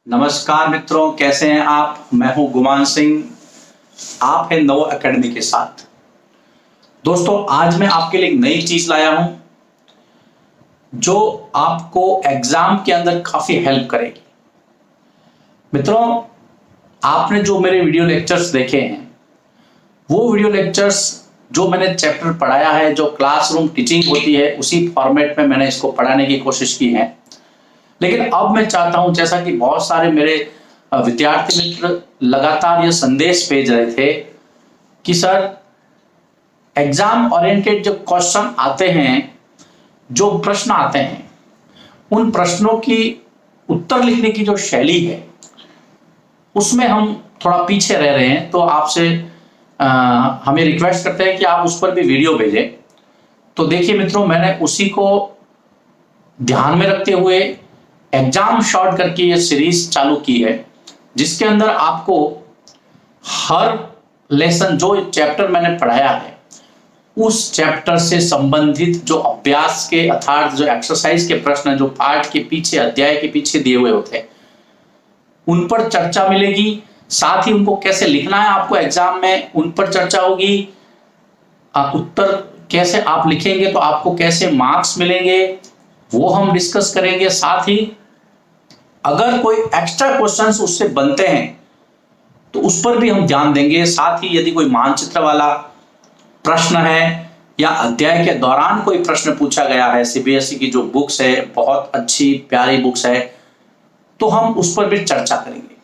नमस्कार मित्रों, कैसे हैं आप। मैं हूं गुमान सिंह, आप हैं नव एकेडमी के साथ। दोस्तों, आज मैं आपके लिए एक नई चीज लाया हूं जो आपको एग्जाम के अंदर काफी हेल्प करेगी। मित्रों, आपने जो मेरे वीडियो लेक्चर्स देखे हैं वो वीडियो लेक्चर्स जो मैंने चैप्टर पढ़ाया है, जो क्लासरूम टीचिंग होती है उसी फॉर्मेट में मैंने इसको पढ़ाने की कोशिश की है। लेकिन अब मैं चाहता हूं, जैसा कि बहुत सारे मेरे विद्यार्थी मित्र लगातार ये संदेश भेज रहे थे कि सर, एग्जाम ओरिएंटेड जो क्वेश्चन आते हैं, जो प्रश्न आते हैं, उन प्रश्नों की उत्तर लिखने की जो शैली है उसमें हम थोड़ा पीछे रह रहे हैं। तो आपसे हमें रिक्वेस्ट करते हैं कि आप उस पर भी वीडियो भेजें। तो देखिए मित्रों, मैंने उसी को ध्यान में रखते हुए एग्जाम शॉर्ट करके ये सीरीज चालू की है, जिसके अंदर आपको हर लेसन, जो चैप्टर मैंने पढ़ाया है उस चैप्टर से संबंधित जो अभ्यास के अर्थात जो एक्सरसाइज के प्रश्न, जो पाठ के पीछे, अध्याय के पीछे दिए हुए होते हैं, उन पर चर्चा मिलेगी। साथ ही उनको कैसे लिखना है आपको एग्जाम में, उन पर चर्चा होगी। उत्तर कैसे आप लिखेंगे तो आपको कैसे मार्क्स मिलेंगे वो हम डिस्कस करेंगे। साथ ही अगर कोई एक्स्ट्रा क्वेश्चंस उससे बनते हैं तो उस पर भी हम ध्यान देंगे। साथ ही यदि कोई मानचित्र वाला प्रश्न है या अध्याय के दौरान कोई प्रश्न पूछा गया है, सीबीएसई की जो बुक्स है, बहुत अच्छी प्यारी बुक्स है, तो हम उस पर भी चर्चा करेंगे।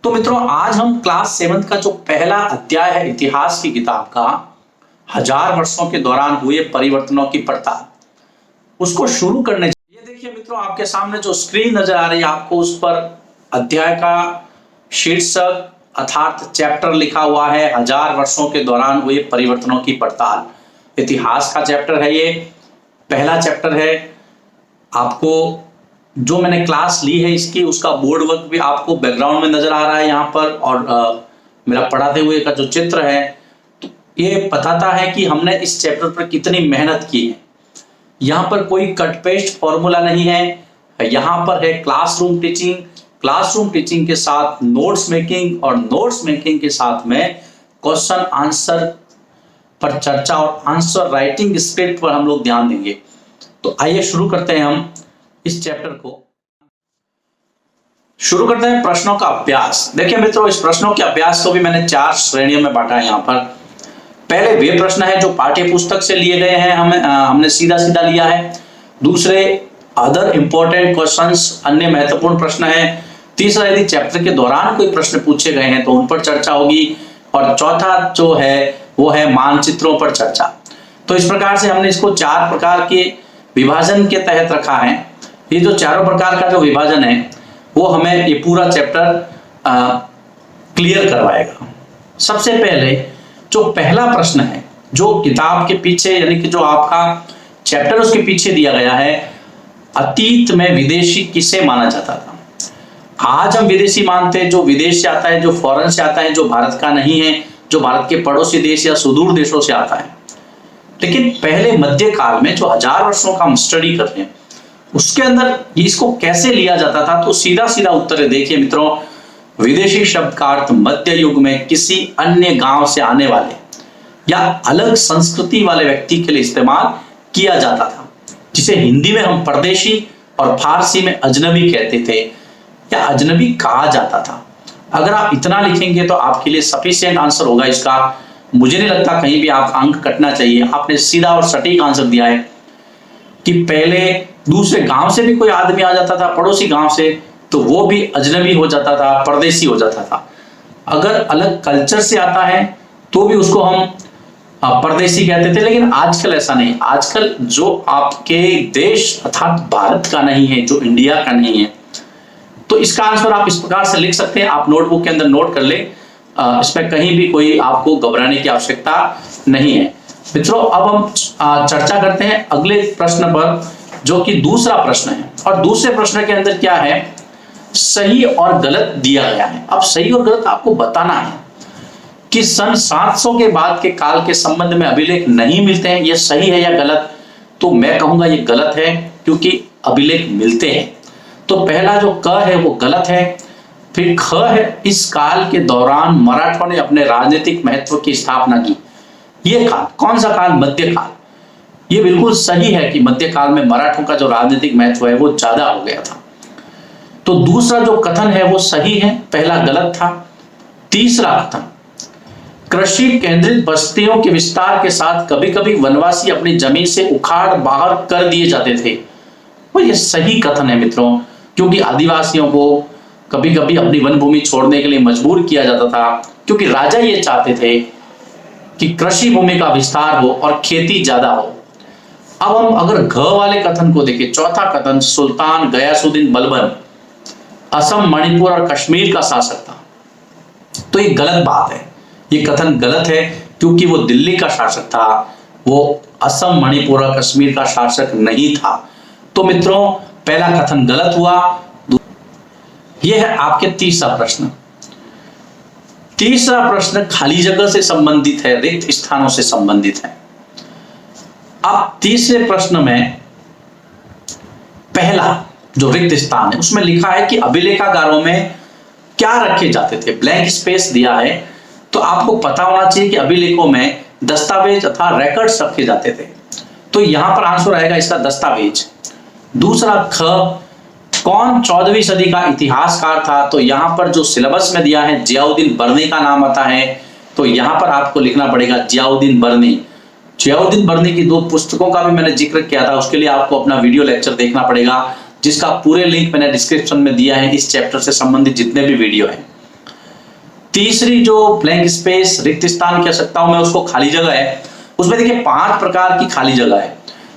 तो मित्रों, आज हम क्लास 7 का जो पहला अध्याय है इतिहास की किताब का, 1000 वर्षों के दौरान हुए परिवर्तनों की पड़ताल, उसको शुरू करने। ये देखिए मित्रों, आपके सामने जो स्क्रीन नजर आ रही है आपको, उस पर अध्याय का शीर्षक अर्थात चैप्टर लिखा हुआ है 1000 वर्षों के दौरान हुए परिवर्तनों की पड़ताल। इतिहास का चैप्टर है, ये पहला चैप्टर है। आपको जो मैंने क्लास ली है इसकी, उसका बोर्ड वर्क भी आपको बैकग्राउंड में नजर आ रहा है यहाँ पर, और मेरा पढ़ाते हुए का जो चित्र है, तो ये बताता है कि हमने इस चैप्टर पर कितनी मेहनत की है। यहाँ पर कोई कट पेस्ट फॉर्मूला नहीं है, यहाँ पर है क्लासरूम टीचिंग, क्लासरूम टीचिंग के साथ नोट्स मेकिंग, और नोट्स मेकिंग के साथ में क्वेश्चन आंसर पर चर्चा और आंसर राइटिंग स्क्रिप्ट पर हम लोग ध्यान देंगे। तो आइए शुरू करते हैं हम इस चैप्टर को। शुरू करते हैं प्रश्नों का अभ्यास। देखिए मित्रों, इस प्रश्नों के अभ्यास को भी मैंने 4 श्रेणियों में बांटा है। यहाँ पर पहले वे प्रश्न है जो पाठ्य पुस्तक से लिए गए हैं, हमने सीधा सीधा लिया है। दूसरे अदर इंपॉर्टेंट क्वेश्चंस, अन्य महत्वपूर्ण प्रश्न है। तीसरा, यदि चैप्टर के दौरान कोई प्रश्न पूछे गए हैं तो उन पर चर्चा होगी। और चौथा जो है वो है मानचित्रों पर चर्चा। तो इस प्रकार से हमने इसको 4 प्रकार के विभाजन के तहत रखा है। ये जो चारों प्रकार का जो विभाजन है वो हमें ये पूरा चैप्टर क्लियर करवाएगा। सबसे पहले जो पहला प्रश्न है, जो किताब के पीछे यानी कि जो आपका चैप्टर उसके पीछे दिया गया है, अतीत में विदेशी किसे माना जाता था। आज हम विदेशी मानते हैं जो विदेश से आता है, जो फॉरेन से आता है, जो भारत का नहीं है, जो भारत के पड़ोसी देश या सुदूर देशों से आता है। लेकिन पहले मध्यकाल में जो 1000 वर्षों का हम स्टडी करते हैं उसके अंदर इसको कैसे लिया जाता था, तो सीधा सीधा उत्तर है। देखिए मित्रों, विदेशी शब्द का अर्थ मध्य युग में किसी अन्य गांव से आने वाले या अलग संस्कृति वाले व्यक्ति के लिए इस्तेमाल किया जाता था, जिसे हिंदी में हम परदेशी और फारसी में अजनबी कहते थे या अजनबी कहा जाता था। अगर आप इतना लिखेंगे तो आपके लिए सफिशिएंट आंसर होगा इसका। मुझे नहीं लगता कहीं भी आप अंक कटना चाहिए। आपने सीधा और सटीक आंसर दिया है कि पहले दूसरे गांव से भी कोई आदमी आ जाता था, पड़ोसी गांव से, तो वो भी अजनबी हो जाता था, परदेशी हो जाता था। अगर अलग कल्चर से आता है तो भी उसको हम परदेशी कहते थे। लेकिन आजकल ऐसा नहीं। आजकल जो आपके देश अर्थात भारत का नहीं है, जो इंडिया का नहीं है, तो इसका आंसर आप इस प्रकार से लिख सकते हैं। आप नोटबुक के अंदर नोट कर ले, इसमें कहीं भी कोई आपको घबराने की आवश्यकता नहीं है। मित्रों, अब हम चर्चा करते हैं अगले प्रश्न पर, जो कि दूसरा प्रश्न है। और दूसरे प्रश्न के अंदर क्या है, सही और गलत दिया गया है। अब सही और गलत आपको बताना है कि सन 700 के बाद के काल के संबंध में अभिलेख नहीं मिलते हैं, ये सही है या गलत। तो मैं कहूंगा ये गलत है, क्योंकि अभिलेख मिलते हैं। तो पहला जो क है वो गलत है। फिर ख है, इस काल के दौरान मराठों ने अपने राजनीतिक महत्व की स्थापना की। ये काल कौन सा काल? मध्यकाल। ये बिल्कुल सही है कि मध्यकाल में मराठों का जो राजनीतिक महत्व है वो ज्यादा हो गया था। तो दूसरा जो कथन है वो सही है, पहला गलत था। तीसरा कथन, कृषि केंद्रित बस्तियों के विस्तार के साथ कभी कभी वनवासी अपनी जमीन से उखाड़ बाहर कर दिए जाते थे। वो ये सही कथन है मित्रों, क्योंकि आदिवासियों को कभी कभी अपनी वन भूमि छोड़ने के लिए मजबूर किया जाता था, क्योंकि राजा ये चाहते थे कि कृषि भूमि का विस्तार हो और खेती ज्यादा हो। अब हम अगर घ वाले कथन को देखें, चौथा कथन, सुल्तान गयासुद्दीन बलबन असम, मणिपुर और कश्मीर का शासक था, तो ये गलत बात है। ये कथन गलत है, क्योंकि वो दिल्ली का शासक था, वो असम, मणिपुर और कश्मीर का शासक नहीं था। तो मित्रों पहला कथन गलत हुआ। यह है आपके तीसरा प्रश्न। तीसरा प्रश्न खाली जगह से संबंधित है, रिक्त स्थानों से संबंधित है। अब तीसरे प्रश्न में पहला जो रिक्त स्थान है उसमें लिखा है कि अभिलेखागारों में क्या रखे जाते थे, ब्लैंक स्पेस दिया है। तो आपको पता होना चाहिए कि अभिलेखों में दस्तावेज तथा रिकॉर्ड्स रखे जाते थे, तो यहां पर आंसर आएगा इसका दस्तावेज। दूसरा ख, कौन 14वीं सदी का इतिहासकार था? तो यहां पर जो सिलेबस में दिया है जियाउद्दीन बर्नी का नाम आता है, तो यहां पर आपको लिखना पड़ेगा जियाउद्दीन बर्नी। जियाउद्दीन बर्नी की 2 पुस्तकों का भी मैंने जिक्र किया था, उसके लिए आपको अपना वीडियो लेक्चर देखना पड़ेगा, जिसका पूरे लिंक मैंने डिस्क्रिप्शन में दिया है, इस चैप्टर से संबंधित जितने भी वीडियो हैं। तीसरी जो ब्लैंक स्पेस, रिक्त स्थान कह सकता हूं मैं उसको, खाली जगह है, उसमें देखिए 5 प्रकार की खाली जगह है।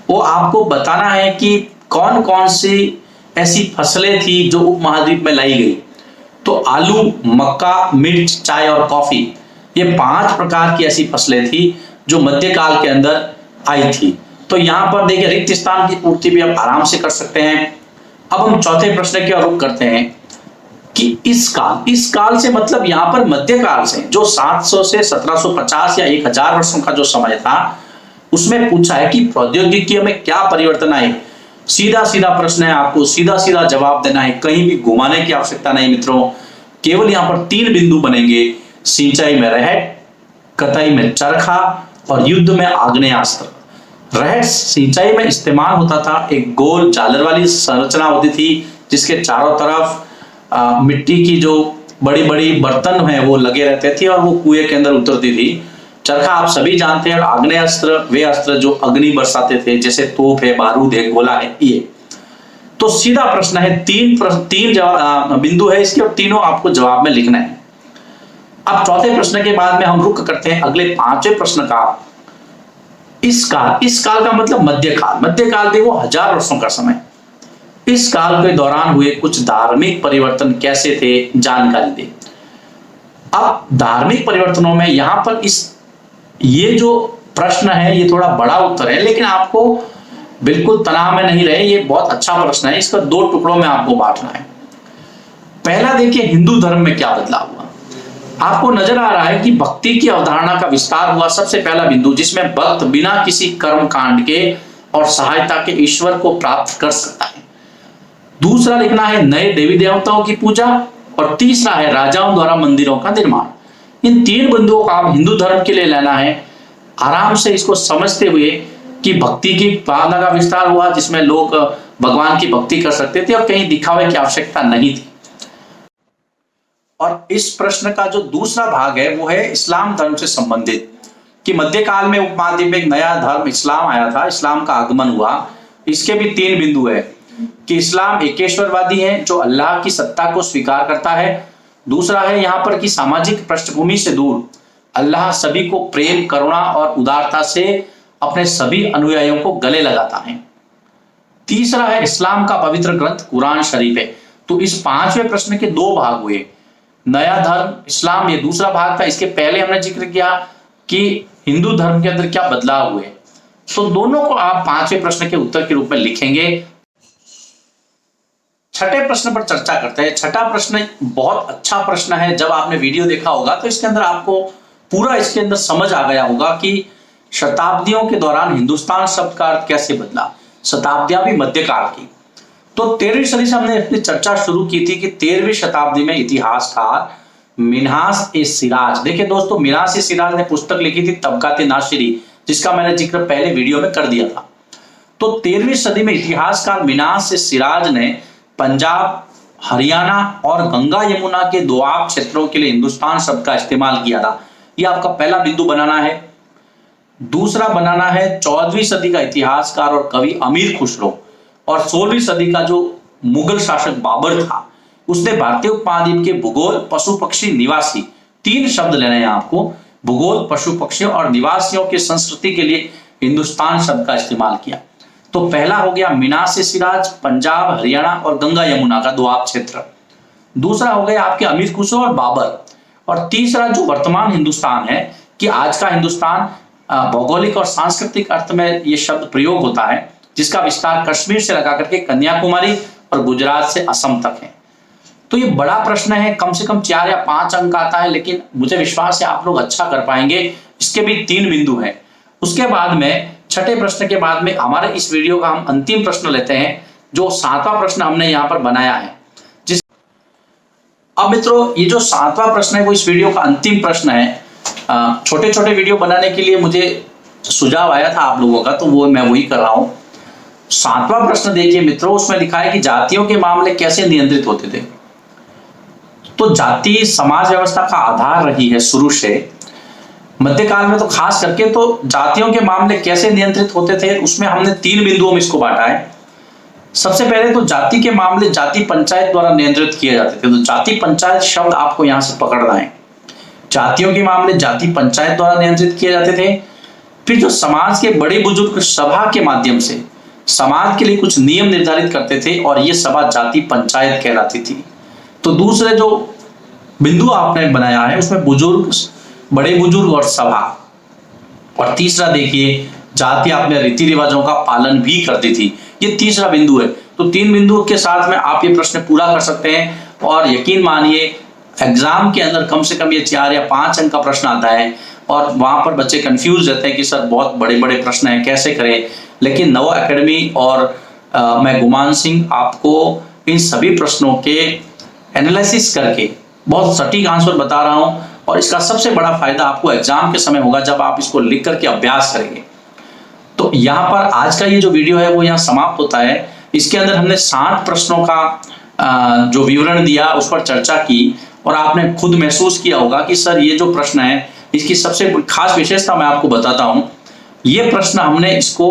वो आपको बताना है कि कौन कौन सी ऐसी फसलें थी जो उपमहाद्वीप में लाई गई। तो आलू, मक्का, मिर्च, चाय और कॉफी, ये 5 प्रकार की ऐसी फसलें थी जो मध्यकाल के अंदर आई थी। तो यहां पर देखिए रिक्त स्थान की पूर्ति भी आप आराम से कर सकते हैं। अब हम चौथे प्रश्न की ओर रुख करते हैं कि इस काल से मतलब यहां पर मध्यकाल से, जो 700 से 1750 या 1000 वर्षों का जो समय था, उसमें पूछा है कि प्रौद्योगिकी में क्या परिवर्तन आए। सीधा सीधा प्रश्न है, आपको सीधा सीधा जवाब देना है, कहीं भी घुमाने की आवश्यकता नहीं मित्रों। केवल यहां पर 3 बिंदु बनेंगे, सिंचाई में रहट, कताई में चरखा और युद्ध में आग्नेयास्त्र। रहट सिंचाई में इस्तेमाल होता था, एक गोल झालर वाली संरचना होती थी जिसके चारों तरफ मिट्टी की जो बड़ी बड़ी बर्तन है वो लगे रहते थे और वो कुएं के अंदर उतरती थी। चरखा आप सभी जानते हैं, और आग्नेयास्त्र वे अस्त्र जो अग्नि बरसाते थे, जैसे तोप है, बारूद है, गोला है। ये तो सीधा प्रश्न है, 3 बिंदु है इसके और तीनों आपको जवाब में लिखना है। अब चौथे प्रश्न के बाद में हम रुक करते हैं अगले 5वें प्रश्न का। इस काल का मतलब मध्यकाल। मध्यकाल देखो 1000 वर्षों का समय। इस काल के दौरान हुए कुछ धार्मिक परिवर्तन कैसे थे, जानकारी दे। अब धार्मिक परिवर्तनों में यहां पर ये जो प्रश्न है ये थोड़ा बड़ा उत्तर है, लेकिन आपको बिल्कुल तनाव में नहीं रहे, ये बहुत अच्छा प्रश्न है। इसका 2 टुकड़ों में आपको बांटना है। पहला देखिए हिंदू धर्म में क्या बदलाव हुआ। आपको नजर आ रहा है कि भक्ति की अवधारणा का विस्तार हुआ, सबसे पहला बिंदु, जिसमें भक्त बिना किसी कर्म कांड के और सहायता के ईश्वर को प्राप्त कर सकता है। दूसरा लिखना है नए देवी देवताओं की पूजा, और तीसरा है राजाओं द्वारा मंदिरों का निर्माण। इन 3 बिंदुओं का आप हिंदू धर्म के लिए लेना है, आराम से इसको समझते हुए कि भक्ति की भावना का विस्तार हुआ, जिसमें लोग भगवान की भक्ति कर सकते थे और कहीं दिखावे की आवश्यकता नहीं थी। और इस प्रश्न का जो दूसरा भाग है वो है इस्लाम धर्म से संबंधित, कि मध्यकाल में उपमहाद्वीप में एक नया धर्म इस्लाम आया था, इस्लाम का आगमन हुआ। इसके भी 3 बिंदु है कि इस्लाम एकेश्वरवादी है, जो अल्लाह की सत्ता को स्वीकार करता है। दूसरा है यहाँ पर कि सामाजिक पृष्ठभूमि से दूर अल्लाह सभी को प्रेम, करुणा और उदारता से अपने सभी अनुयायियों को गले लगाता है। तीसरा है इस्लाम का पवित्र ग्रंथ कुरान शरीफ है। तो इस 5वें प्रश्न के 2 भाग हुए, नया धर्म इस्लाम ये दूसरा भाग था। इसके पहले हमने जिक्र किया कि हिंदू धर्म के अंदर क्या बदलाव हुए। तो दोनों को आप 5वें प्रश्न के उत्तर के रूप में लिखेंगे। छठे प्रश्न पर चर्चा करते हैं। छठा प्रश्न बहुत अच्छा प्रश्न है, जब आपने वीडियो देखा होगा तो इसके अंदर आपको पूरा इसके अंदर समझ आ गया होगा कि शताब्दियों के दौरान हिंदुस्तान शब्द का अर्थ कैसे बदला। शताब्दियां भी मध्यकाल की। तो 13वीं सदी से हमने अपनी चर्चा शुरू की थी कि 13वीं शताब्दी में इतिहासकार मिन्हाज-ए-सिराज, देखिए दोस्तों, मिन्हाज-ए-सिराज ने पुस्तक लिखी थी तबकात-ए-नासिरी, जिसका मैंने जिक्र पहले वीडियो में कर दिया था। तो 13वीं सदी में इतिहासकार मिन्हाज-ए-सिराज ने पंजाब, हरियाणा और गंगा यमुना के दोआब क्षेत्रों के लिए हिंदुस्तान शब्द का इस्तेमाल किया था। यह आपका पहला बिंदु बनाना है। दूसरा बनाना है 14वीं सदी का इतिहासकार और कवि अमीर खुसरो और 16वीं सदी का जो मुगल शासक बाबर था, उसने भारतीय उपमहाद्वीप के भूगोल, पशु पक्षी, निवासी, 3 शब्द लेने हैं आपको। भूगोल, पशु पक्षियों और निवासियों की संस्कृति के लिए हिंदुस्तान शब्द का इस्तेमाल किया। तो पहला हो गया मिन्हाज-ए-सिराज, पंजाब, हरियाणा और गंगा यमुना का दोआब क्षेत्र। दूसरा हो गया आपके अमीर खुसरो और बाबर। और तीसरा जो वर्तमान हिंदुस्तान है, कि आज का हिंदुस्तान भौगोलिक और सांस्कृतिक अर्थ में ये शब्द प्रयोग होता है, जिसका विस्तार कश्मीर से लगा करके कन्याकुमारी और गुजरात से असम तक है। तो ये बड़ा प्रश्न है, कम से कम 4 या 5 अंक आता है, लेकिन मुझे विश्वास है आप लोग अच्छा कर पाएंगे। इसके भी 3 बिंदु हैं। उसके बाद में छठे प्रश्न के बाद में हमारे इस वीडियो का हम अंतिम प्रश्न लेते हैं, जो 7वां प्रश्न हमने यहाँ पर बनाया है। अब मित्रों, ये जो 7वां प्रश्न है वो इस वीडियो का अंतिम प्रश्न है। छोटे छोटे वीडियो बनाने के लिए मुझे सुझाव आया था आप लोगों का, तो वो मैं वही कर रहा हूं। 7वां प्रश्न देखिए मित्रों, उसमें लिखा है कि जातियों के मामले कैसे नियंत्रित होते थे। तो जाति समाज व्यवस्था का आधार रही है शुरू से। मध्यकाल में तो खास करके तो जातियों के मामले कैसे नियंत्रित होते थे, उसमें हमने 3 बिंदुओं में इसको बांटा है। सबसे पहले तो जाति के मामले जाति पंचायत द्वारा नियंत्रित किए जाते थे। तो जाति पंचायत शब्द आपको यहां से पकड़ना है। जातियों के मामले जाति पंचायत द्वारा नियंत्रित किए जाते थे। फिर जो समाज के बड़े बुजुर्ग सभा के माध्यम से समाज के लिए कुछ नियम निर्धारित करते थे और ये सभा जाति पंचायत कहलाती थी। तो दूसरे जो बिंदु आपने बनाया है उसमें बुजुर्ग, बड़े बुजुर्ग और सभा। और तीसरा देखिए, जाति अपने रीति रिवाजों का पालन भी करती थी। ये तीसरा बिंदु है। तो 3 बिंदुओं के साथ में आप ये प्रश्न पूरा कर सकते हैं। और यकीन मानिए एग्जाम के अंदर कम से कम ये 4 या 5 अंक का प्रश्न आता है और वहां पर बच्चे कंफ्यूज रहते हैं कि सर बहुत बड़े बड़े प्रश्न हैं, कैसे करें। लेकिन नवो एकेडमी और मैं गुमान सिंह आपको इन सभी प्रश्नों के एनालिसिस करके बहुत सटीक आंसर बता रहा हूं। और इसका सबसे बड़ा फायदा आपको एग्जाम के समय होगा जब आप इसको लिख करके अभ्यास करेंगे। तो यहाँ पर आज का ये जो वीडियो है वो यहाँ समाप्त होता है। इसके अंदर हमने 60 प्रश्नों का जो विवरण दिया उस पर चर्चा की और आपने खुद महसूस किया होगा कि सर ये जो प्रश्न है इसकी सबसे खास विशेषता मैं आपको बताता हूँ। ये प्रश्न हमने इसको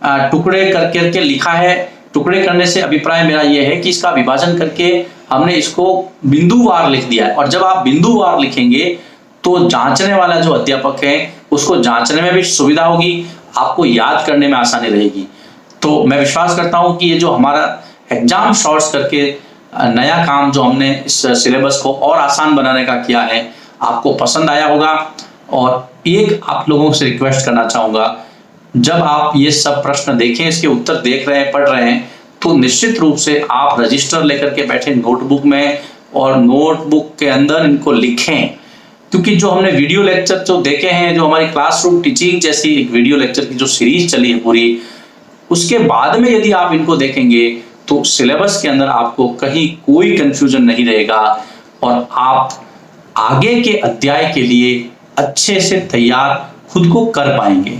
टुकड़े करके लिखा है। टुकड़े करने से अभिप्राय मेरा ये है कि इसका विभाजन करके हमने इसको बिंदुवार लिख दिया है। और जब आप बिंदुवार लिखेंगे तो जांचने वाला जो अध्यापक है उसको जांचने में भी सुविधा होगी, आपको याद करने में आसानी रहेगी। तो मैं विश्वास करता हूं कि ये जो हमारा एग्जाम शॉर्ट्स करके नया काम जो हमने इस सिलेबस को और आसान बनाने का किया है आपको पसंद आया होगा। और एक आप लोगों से रिक्वेस्ट करना चाहूंगा, जब आप ये सब प्रश्न देखें, इसके उत्तर देख रहे हैं, पढ़ रहे हैं, तो निश्चित रूप से आप रजिस्टर लेकर के बैठे नोटबुक में और नोटबुक के अंदर इनको लिखें। क्योंकि जो हमने वीडियो लेक्चर जो देखे हैं, जो हमारी क्लासरूम टीचिंग जैसी एक वीडियो लेक्चर की जो सीरीज चली है पूरी, उसके बाद में यदि आप इनको देखेंगे तो सिलेबस के अंदर आपको कहीं कोई कंफ्यूजन नहीं रहेगा और आप आगे के अध्याय के लिए अच्छे से तैयार खुद को कर पाएंगे।